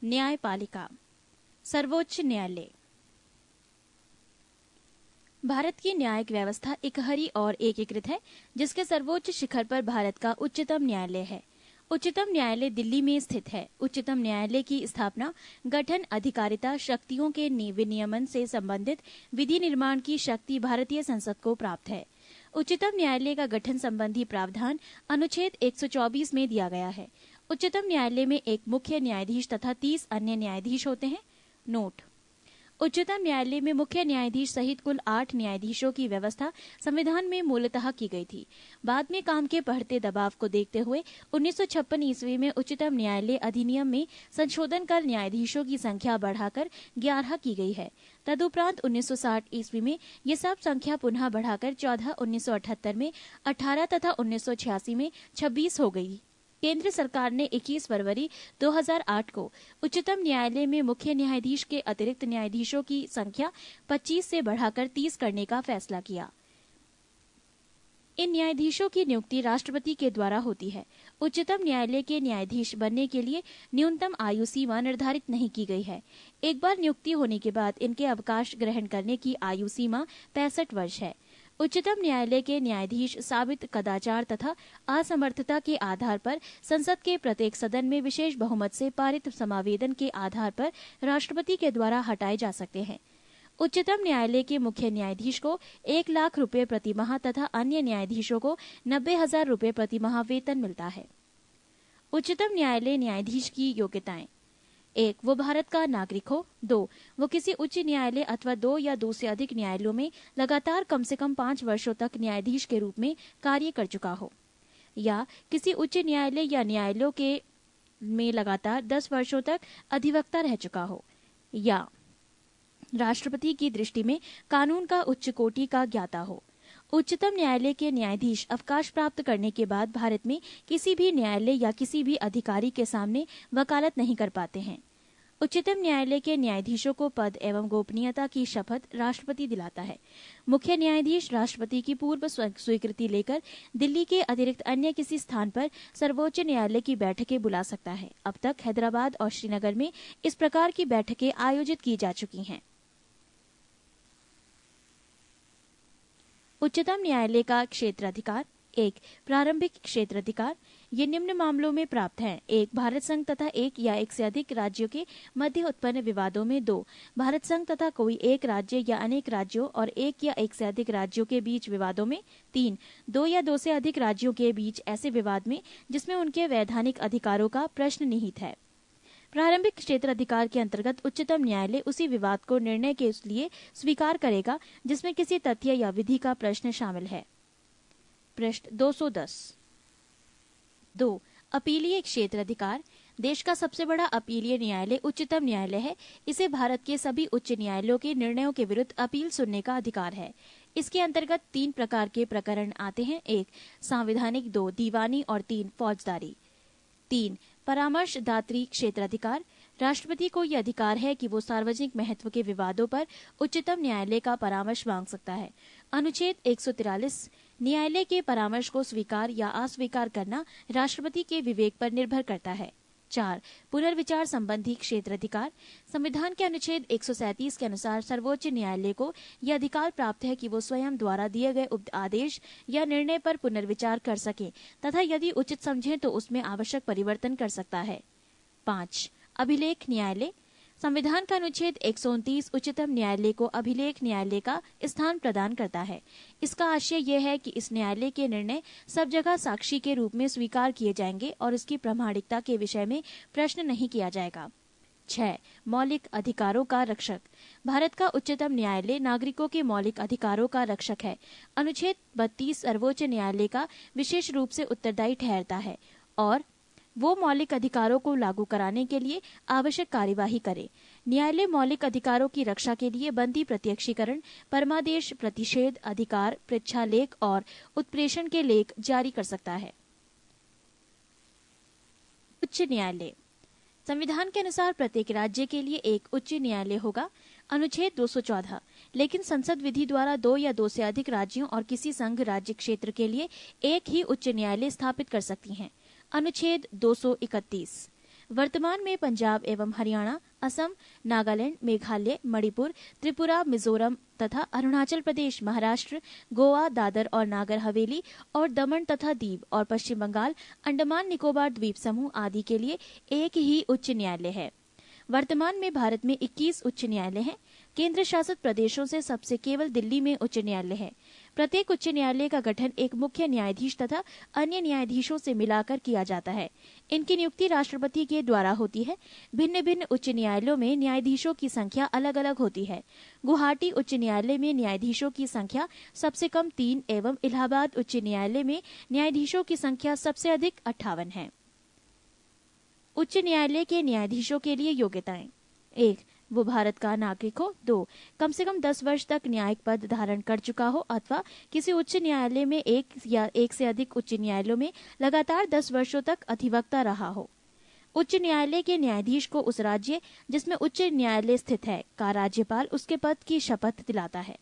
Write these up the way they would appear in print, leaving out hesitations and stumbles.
न्यायपालिका। सर्वोच्च न्यायालय। भारत की न्यायिक व्यवस्था एकहरी और एकीकृत है, जिसके सर्वोच्च शिखर पर भारत का उच्चतम न्यायालय है। उच्चतम न्यायालय दिल्ली में स्थित है। उच्चतम न्यायालय की स्थापना गठन, अधिकारिता, शक्तियों के विनियमन से संबंधित विधि निर्माण की शक्ति भारतीय संसद को प्राप्त है। उच्चतम न्यायालय का गठन संबंधी प्रावधान अनुच्छेद 124 में दिया गया है। उच्चतम न्यायालय में एक मुख्य न्यायाधीश तथा 30 अन्य न्यायाधीश होते हैं। नोट: उच्चतम न्यायालय में मुख्य न्यायाधीश सहित कुल 8 न्यायाधीशों की व्यवस्था संविधान में मूलतः की गई थी। बाद में काम के बढ़ते दबाव को देखते हुए 1956 ईस्वी में उच्चतम न्यायालय अधिनियम में संशोधन कर न्यायाधीशों की संख्या बढ़ाकर 11 की गई है। तदुपरांत 1960 ईस्वी में ये सब संख्या पुनः बढ़ाकर 14, 1978 में 18 तथा 1986 में 26 हो गई। केंद्र सरकार ने 21 फरवरी 2008 को उच्चतम न्यायालय में मुख्य न्यायाधीश के अतिरिक्त न्यायाधीशों की संख्या 25 से बढ़ाकर 30 करने का फैसला किया। इन न्यायाधीशों की नियुक्ति राष्ट्रपति के द्वारा होती है। उच्चतम न्यायालय के न्यायाधीश बनने के लिए न्यूनतम आयु सीमा निर्धारित नहीं की गई है। एक बार नियुक्ति होने के बाद इनके अवकाश ग्रहण करने की आयु सीमा 65 वर्ष है। उच्चतम न्यायालय के न्यायाधीश साबित कदाचार तथा असमर्थता के आधार पर संसद के प्रत्येक सदन में विशेष बहुमत से पारित समावेदन के आधार पर राष्ट्रपति के द्वारा हटाए जा सकते हैं। उच्चतम न्यायालय के मुख्य न्यायाधीश को 1 लाख रुपए प्रति माह तथा अन्य न्यायाधीशों को 90,000 रुपए प्रति माह वेतन मिलता है। उच्चतम न्यायालय न्यायाधीश की योग्यताएं: 1. वो भारत का नागरिक हो। 2. वो किसी उच्च न्यायालय अथवा 2 या 2 से अधिक न्यायालयों में लगातार कम से कम 5 वर्षों तक न्यायाधीश के रूप में कार्य कर चुका हो, या किसी उच्च न्यायालय या न्यायालयों के में लगातार 10 वर्षों तक अधिवक्ता रह चुका हो, या राष्ट्रपति की दृष्टि में कानून का उच्च कोटि का ज्ञाता हो। उच्चतम न्यायालय के न्यायाधीश अवकाश प्राप्त करने के बाद भारत में किसी भी न्यायालय या किसी भी अधिकारी के सामने वकालत नहीं कर पाते हैं। उच्चतम न्यायालय के न्यायाधीशों को पद एवं गोपनीयता की शपथ राष्ट्रपति दिलाता है। मुख्य न्यायाधीश राष्ट्रपति की पूर्व स्वीकृति लेकर दिल्ली के अतिरिक्त अन्य किसी स्थान पर सर्वोच्च न्यायालय की बैठकें बुला सकता है। अब तक हैदराबाद और श्रीनगर में इस प्रकार की बैठकें आयोजित की जा चुकी हैं। उच्चतम न्यायालय का क्षेत्राधिकार: 1. प्रारंभिक क्षेत्राधिकार। ये निम्न मामलों में प्राप्त हैं: 1. भारत संघ तथा 1 या 1 से अधिक राज्यों के मध्य उत्पन्न विवादों में। 2. भारत संघ तथा कोई एक राज्य या अनेक राज्यों और 1 या 1 से अधिक राज्यों के बीच विवादों में। 3. 2 या 2 से अधिक राज्यों के बीच ऐसे विवाद में जिसमें उनके वैधानिक अधिकारों का प्रश्न निहित है। प्रारंभिक क्षेत्राधिकार के अंतर्गत उच्चतम न्यायालय उसी विवाद को निर्णय के लिए स्वीकार करेगा जिसमें किसी तथ्य या विधि का प्रश्न शामिल है। पृष्ठ 210। 2. अपीलीय क्षेत्राधिकार। देश का सबसे बड़ा अपीलीय न्यायालय उच्चतम न्यायालय है। इसे भारत के सभी उच्च न्यायालयों के निर्णयों के विरुद्ध अपील सुनने का अधिकार है। इसके अंतर्गत 3 प्रकार के प्रकरण आते हैं: 1. सांविधानिक, 2. दीवानी और 3. फौजदारी। 3. परामर्शदात्री क्षेत्राधिकार। राष्ट्रपति को यह अधिकार है कि वो सार्वजनिक महत्व के विवादों पर उच्चतम न्यायालय का परामर्श मांग सकता है। अनुच्छेद 143 न्यायालय के परामर्श को स्वीकार या अस्वीकार करना राष्ट्रपति के विवेक पर निर्भर करता है। 4. पुनर्विचार संबंधी क्षेत्राधिकार। संविधान के अनुच्छेद 137 के अनुसार सर्वोच्च न्यायालय को यह अधिकार प्राप्त है कि वो स्वयं द्वारा दिए गए आदेश या निर्णय पर पुनर्विचार कर सके तथा यदि उचित समझे तो उसमें आवश्यक परिवर्तन कर सकता है। 5. अभिलेख न्यायालय। संविधान का अनुच्छेद 129 उच्चतम न्यायालय को अभिलेख न्यायालय का स्थान प्रदान करता है। इसका आशय यह है कि इस न्यायालय के निर्णय सब जगह साक्षी के रूप में स्वीकार किए जाएंगे और इसकी प्रामाणिकता के विषय में प्रश्न नहीं किया जाएगा। 6. मौलिक अधिकारों का रक्षक। भारत का उच्चतम न्यायालय नागरिकों के मौलिक अधिकारों का रक्षक है। अनुच्छेद 32 सर्वोच्च न्यायालय का विशेष रूप से उत्तरदायी ठहरता है और वो मौलिक अधिकारों को लागू कराने के लिए आवश्यक कार्यवाही करे। न्यायालय मौलिक अधिकारों की रक्षा के लिए बंदी प्रत्यक्षीकरण, परमादेश, प्रतिषेध अधिकार, पृच्छालेख और उत्प्रेषण के लेख जारी कर सकता है। उच्च न्यायालय। संविधान के अनुसार प्रत्येक राज्य के लिए एक उच्च न्यायालय होगा। अनुच्छेद 214। लेकिन संसद विधि द्वारा 2 या 2 से अधिक राज्यों और किसी संघ राज्य क्षेत्र के लिए एक ही उच्च न्यायालय स्थापित कर सकती हैं। अनुच्छेद 231। वर्तमान में पंजाब एवं हरियाणा, असम, नागालैंड, मेघालय, मणिपुर, त्रिपुरा, मिजोरम तथा अरुणाचल प्रदेश, महाराष्ट्र, गोवा, दादर और नागर हवेली और दमन तथा दीव और पश्चिम बंगाल, अंडमान निकोबार द्वीप समूह आदि के लिए एक ही उच्च न्यायालय है। वर्तमान में भारत में 21 उच्च न्यायालय हैं। केंद्र शासित प्रदेशों से सबसे केवल दिल्ली में उच्च न्यायालय है। प्रत्येक उच्च न्यायालय का गठन एक मुख्य न्यायाधीश तथा अन्य न्यायाधीशों से मिलाकर किया जाता है। इनकी नियुक्ति राष्ट्रपति के द्वारा होती है। भिन्न भिन्न उच्च न्यायालयों में न्यायाधीशों की संख्या अलग अलग होती है। गुवाहाटी उच्च न्यायालय में न्यायाधीशों की संख्या सबसे कम 3 एवं इलाहाबाद उच्च न्यायालय में न्यायाधीशों की संख्या सबसे अधिक 58 है। उच्च न्यायालय के न्यायाधीशों के लिए योग्यताएं: 1. वो भारत का नागरिक हो। 2. कम से कम 10 वर्ष तक न्यायिक पद धारण कर चुका हो अथवा किसी उच्च न्यायालय में एक या एक से अधिक उच्च न्यायालयों में लगातार 10 वर्षों तक अधिवक्ता रहा हो। उच्च न्यायालय के न्यायाधीश को उस राज्य जिसमें उच्च न्यायालय स्थित है का राज्यपाल उसके पद की शपथ दिलाता है।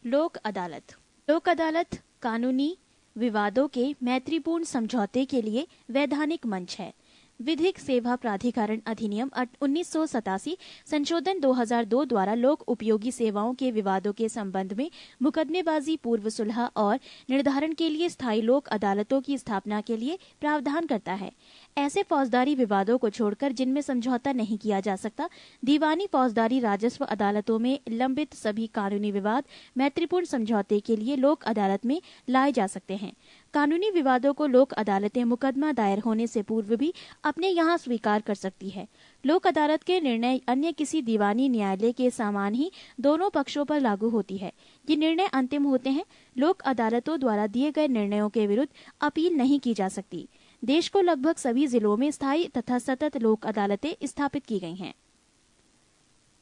लोक अदालत। लोक अदालत कानूनी विवादों के मैत्रीपूर्ण समझौते के लिए वैधानिक मंच है। विधिक सेवा प्राधिकरण अधिनियम 1987 संशोधन 2002 द्वारा लोक उपयोगी सेवाओं के विवादों के संबंध में मुकदमेबाजी, पूर्व सुलह और निर्धारण के लिए स्थायी लोक अदालतों की स्थापना के लिए प्रावधान करता है। ऐसे फौजदारी विवादों को छोड़कर जिनमें समझौता नहीं किया जा सकता, दीवानी फौजदारी राजस्व अदालतों में लंबित सभी कानूनी विवाद मैत्रीपूर्ण समझौते के लिए लोक अदालत में लाए जा सकते हैं। कानूनी विवादों को लोक अदालतें मुकदमा दायर होने से पूर्व भी अपने यहाँ स्वीकार कर सकती है। लोक अदालत के निर्णय अन्य किसी दीवानी न्यायालय के समान ही दोनों पक्षों पर लागू होती है। ये निर्णय अंतिम होते हैं। लोक अदालतों द्वारा दिए गए निर्णयों के विरुद्ध अपील नहीं की जा सकती। देश को लगभग सभी जिलों में स्थायी तथा सतत लोक अदालतें स्थापित की गई हैं।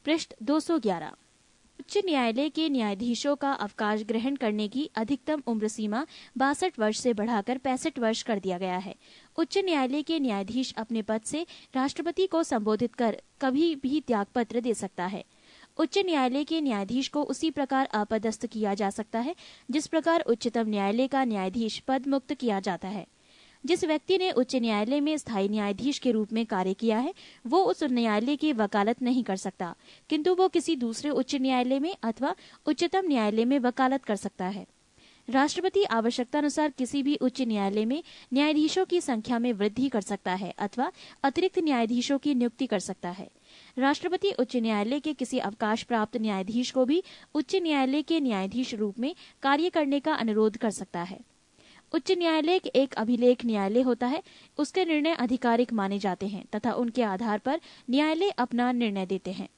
पृष्ठ 211। उच्च न्यायालय के न्यायाधीशों का अवकाश ग्रहण करने की अधिकतम उम्र सीमा 62 वर्ष से बढ़ाकर 65 वर्ष कर दिया गया है। उच्च न्यायालय के न्यायाधीश अपने पद से राष्ट्रपति को संबोधित कर कभी भी त्यागपत्र दे सकता है। उच्च न्यायालय के न्यायाधीश को उसी प्रकार अपदस्थ किया जा सकता है जिस प्रकार उच्चतम न्यायालय का न्यायाधीश पद मुक्त किया जाता है। जिस व्यक्ति ने उच्च न्यायालय में स्थायी न्यायाधीश के रूप में कार्य किया है वो उस न्यायालय की वकालत नहीं कर सकता, किंतु वो किसी दूसरे उच्च न्यायालय में अथवा उच्चतम न्यायालय में वकालत कर सकता है। राष्ट्रपति आवश्यकतानुसार किसी भी उच्च न्यायालय में न्यायाधीशों की संख्या में वृद्धि कर सकता है अथवा अतिरिक्त न्यायाधीशों की नियुक्ति कर सकता है। राष्ट्रपति उच्च न्यायालय के किसी अवकाश प्राप्त न्यायाधीश को भी उच्च न्यायालय के न्यायाधीश रूप में कार्य करने का अनुरोध कर सकता है। उच्च न्यायालय एक अभिलेख न्यायालय होता है। उसके निर्णय आधिकारिक माने जाते हैं तथा उनके आधार पर न्यायालय अपना निर्णय देते हैं।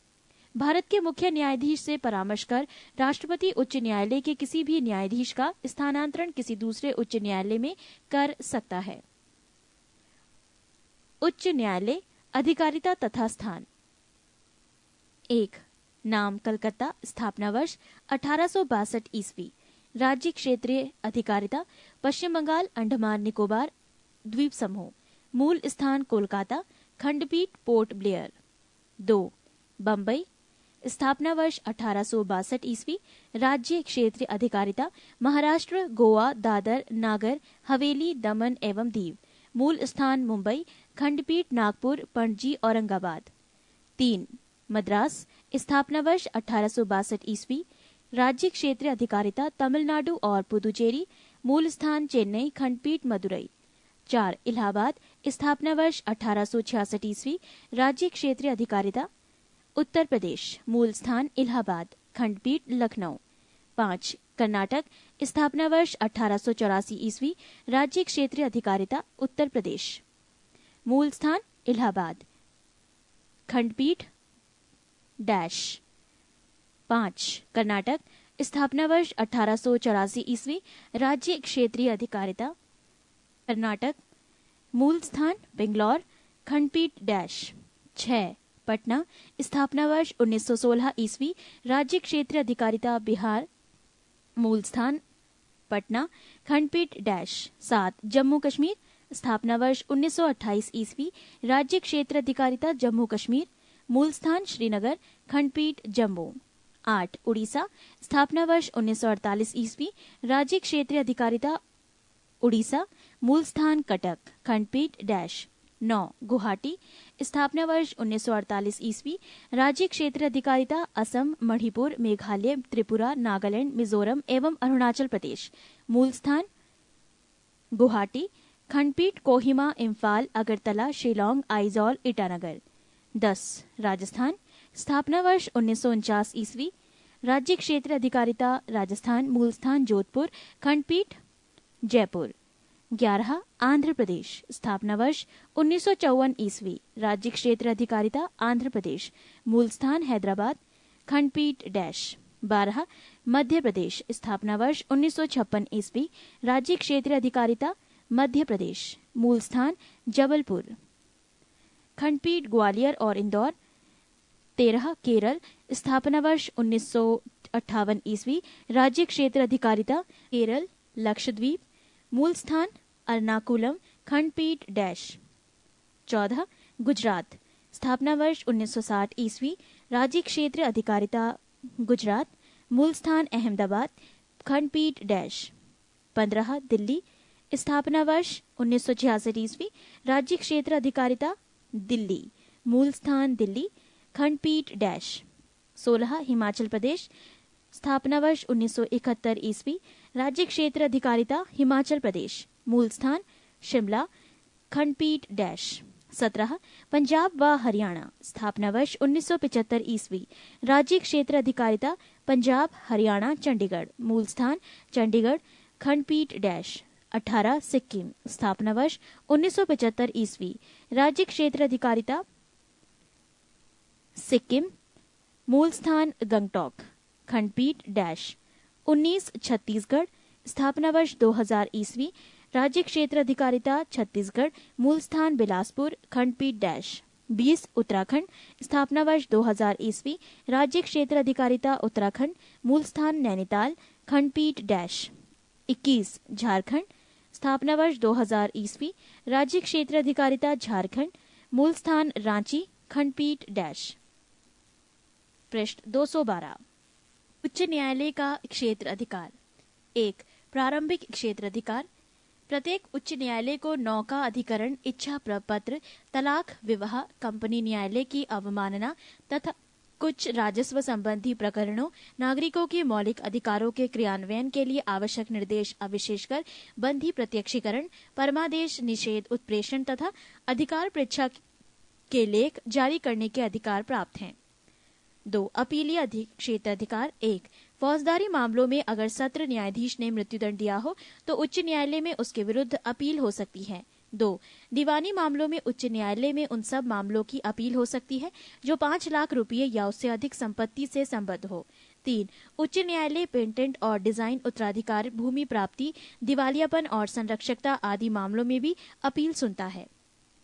भारत के मुख्य न्यायाधीश से परामर्श कर राष्ट्रपति उच्च न्यायालय के किसी भी न्यायाधीश का स्थानांतरण किसी दूसरे उच्च न्यायालय में कर सकता है। उच्च न्यायालय अधिकारिता तथा स्थान। 1. नाम कलकत्ता, स्थापना वर्ष 1862 ईस्वी। राज्य क्षेत्रीय अधिकारिता पश्चिम बंगाल, अंडमान निकोबार द्वीप समूह। मूल स्थान कोलकाता, खंडपीठ पोर्ट ब्लेयर। 2. बम्बई, स्थापना वर्ष 1862 ईस्वी। राज्य क्षेत्रीय अधिकारिता महाराष्ट्र, गोवा, दादर, नागर हवेली, दमन एवं दीव। मूल स्थान मुंबई, खंडपीठ नागपुर, पणजी, औरंगाबाद। 3. मद्रास, स्थापना वर्ष 1862 ईस्वी। राज्य क्षेत्रीय अधिकारिता तमिलनाडु और पुदुचेरी। मूल स्थान चेन्नई, खंडपीठ मदुरई। 4. इलाहाबाद, स्थापना वर्ष 1866 ईस्वी। राज्य क्षेत्रीय अधिकारिता उत्तर प्रदेश। मूल स्थान इलाहाबाद, खंडपीठ लखनऊ। 5. कर्नाटक, स्थापना वर्ष 1884 ईस्वी। राज्य क्षेत्रीय अधिकारिता उत्तर प्रदेश। मूल स्थान इलाहाबाद, खंडपीठ डैश। 5. कर्नाटक, स्थापना वर्ष 1884 ईस्वी। राज्य क्षेत्रीय अधिकारिता कर्नाटक। मूल स्थान बेंगलोर, खंडपीठ डैश। 6. पटना, स्थापना वर्ष 1916 ईस्वी। राज्य क्षेत्रीय अधिकारिता बिहार। मूल स्थान पटना, खंडपीठ डैश। 7. जम्मू कश्मीर, स्थापना वर्ष 1928 ईस्वी। राज्य क्षेत्र अधिकारिता जम्मू कश्मीर। मूल स्थान श्रीनगर, खंडपीठ जम्मू। 8. उड़ीसा, स्थापना वर्ष 1948 ईस्वी। राज्य क्षेत्रीय अधिकारिता उड़ीसा। मूल स्थान कटक, खंडपीठ डैश। 9 गुवाहाटी, स्थापना वर्ष 1948 ईस्वी, राज्य क्षेत्र अधिकारिता असम, मणिपुर, मेघालय, त्रिपुरा, नागालैंड, मिजोरम एवं अरुणाचल प्रदेश। मूल स्थान गुवाहाटी। खंडपीठ कोहिमा, इम्फाल, अगरतला, शिलोंग, आइजॉल, ईटानगर। 10 राजस्थान, स्थापना वर्ष 1949 ईस्वी, राज्य क्षेत्र अधिकारिता राजस्थान, मूल स्थान जोधपुर, खंडपीठ जयपुर। 11 आंध्र प्रदेश, स्थापना वर्ष 1954 ईस्वी, राज्य क्षेत्र अधिकारिता आंध्र प्रदेश, मूल स्थान हैदराबाद, खंडपीठ डैश। 12 मध्य प्रदेश, स्थापना वर्ष 1956 ईस्वी, राज्य क्षेत्र अधिकारिता मध्य प्रदेश, मूल स्थान जबलपुर, खंडपीठ ग्वालियर और इंदौर। 13 केरल, स्थापना वर्ष 1958 ईस्वी, राज्य क्षेत्र अधिकारिता केरल, लक्षद्वीप, मूल स्थान अर्नाकुलम, खंडपीठ डैश। 14 गुजरात, स्थापना वर्ष 1960 ईस्वी, राज्य क्षेत्र अधिकारिता गुजरात, मूल स्थान अहमदाबाद, खंडपीठ डैश। 15 दिल्ली, स्थापना वर्ष 1966 ईस्वी, राज्य क्षेत्र अधिकारिता दिल्ली, मूल स्थान दिल्ली, खंडपीठ डैश। 16 हिमाचल प्रदेश, स्थापना वर्ष 1971 ईस्वी, राज्य क्षेत्र अधिकारिता हिमाचल प्रदेश, मूल स्थान शिमला, खंडपीठ डैश। 17 पंजाब व हरियाणा, स्थापना वर्ष 1975 ईस्वी, राज्य क्षेत्र अधिकारिता पंजाब, हरियाणा, चंडीगढ़, मूल स्थान चंडीगढ़, खंडपीठ डैश। 18 सिक्किम, स्थापना वर्ष 1975 ईस्वी, राज्य क्षेत्र अधिकारिता सिक्किम, मूल स्थान गंगटोक, खंडपीठ डैश। 19 छत्तीसगढ़, स्थापना वर्ष 2000 ईस्वी, राज्य क्षेत्र अधिकारिता छत्तीसगढ़, मूल स्थान बिलासपुर, खंडपीठ डैश। 20 उत्तराखंड, स्थापना वर्ष 2000 ईस्वी, राज्य क्षेत्र अधिकारिता उत्तराखंड, मूल स्थान नैनीताल, खंडपीठ डैश। 21 झारखंड, स्थापना वर्ष 2000 ईस्वी, राज्य क्षेत्र अधिकारिता झारखंड, मूल स्थान रांची, खंडपीठ डैश। पृष्ठ 212। उच्च न्यायालय का क्षेत्र अधिकार। 1 प्रारंभिक क्षेत्र अधिकार। प्रत्येक उच्च न्यायालय को 9 का अधिकरण, इच्छा प्रपत्र, तलाक, विवाह, कंपनी न्यायालय की अवमानना तथा कुछ राजस्व संबंधी प्रकरणों, नागरिकों के मौलिक अधिकारों के क्रियान्वयन के लिए आवश्यक निर्देश, विशेषकर बंधी प्रत्यक्षीकरण, परमादेश, निषेध, उत्प्रेषण तथा अधिकार परीक्षा के लेख जारी करने के अधिकार प्राप्त हैं। 2 अपीलीय क्षेत्र अधिकार। 1 फौजदारी मामलों में अगर सत्र न्यायाधीश ने मृत्युदंड दिया हो तो उच्च न्यायालय में उसके विरुद्ध अपील हो सकती है। 2 दीवानी मामलों में उच्च न्यायालय में उन सब मामलों की अपील हो सकती है जो 5 लाख रुपये या उससे अधिक संपत्ति से संबद्ध हो। 3 उच्च न्यायालय पेटेंट और डिजाइन, उत्तराधिकार, भूमि प्राप्ति, दिवालियापन और संरक्षकता आदि मामलों में भी अपील सुनता है।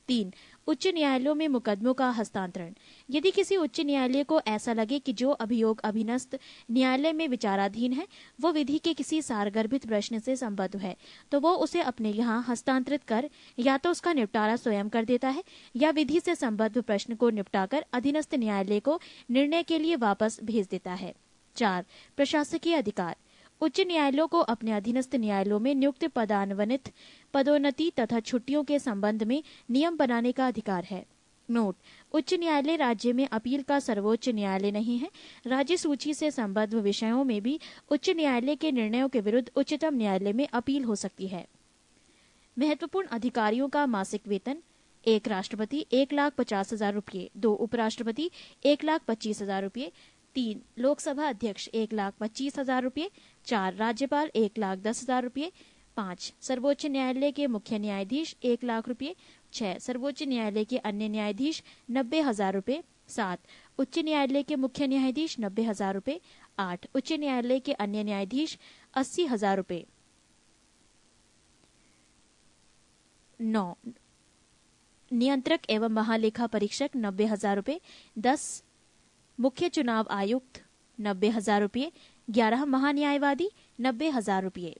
3 उच्च न्यायालयों में मुकदमों का हस्तांतरण। यदि किसी उच्च न्यायालय को ऐसा लगे कि जो अभियोग अभिनस्त न्यायालय में विचाराधीन है वो विधि के किसी सारगर्भित प्रश्न से संबद्ध है तो वो उसे अपने यहाँ हस्तांतरित कर या तो उसका निपटारा स्वयं कर देता है या विधि से संबद्ध प्रश्न को निपटाकर अधीनस्थ न्यायालय को निर्णय के लिए वापस भेज देता है। 4 प्रशासकीय अधिकार। उच्च न्यायालयों को अपने अधीनस्थ न्यायालयों में नियुक्त पदान्वनित, पदोन्नति तथा छुट्टियों के संबंध में नियम बनाने का अधिकार है। नोट: उच्च न्यायालय राज्य में अपील का सर्वोच्च न्यायालय नहीं है। राज्य सूची से संबद्ध विषयों में भी उच्च न्यायालय के निर्णयों के विरुद्ध उच्चतम न्यायालय में अपील हो सकती है। महत्वपूर्ण अधिकारियों का मासिक वेतन। 1 राष्ट्रपति 1,50,000 रुपये, 2 उपराष्ट्रपति 1,25,000 रुपये, 3 लोकसभा अध्यक्ष 1,25,000 रुपये, 4 राज्यपाल 1,10,000 रुपये, 5 सर्वोच्च न्यायालय के मुख्य न्यायाधीश 1 लाख रुपये, 6 सर्वोच्च न्यायालय के अन्य न्यायाधीश 90,000 रुपये, 7 उच्च न्यायालय के मुख्य न्यायाधीश 90,000 रुपये, 8 उच्च न्यायालय के अन्य न्यायाधीश 80,000 रुपये, 9 नियंत्रक एवं महालेखा परीक्षक 90,000 रुपये, 10 मुख्य चुनाव आयुक्त 90,000 रुपये, 11 महान्यायवादी 90,000 रुपये।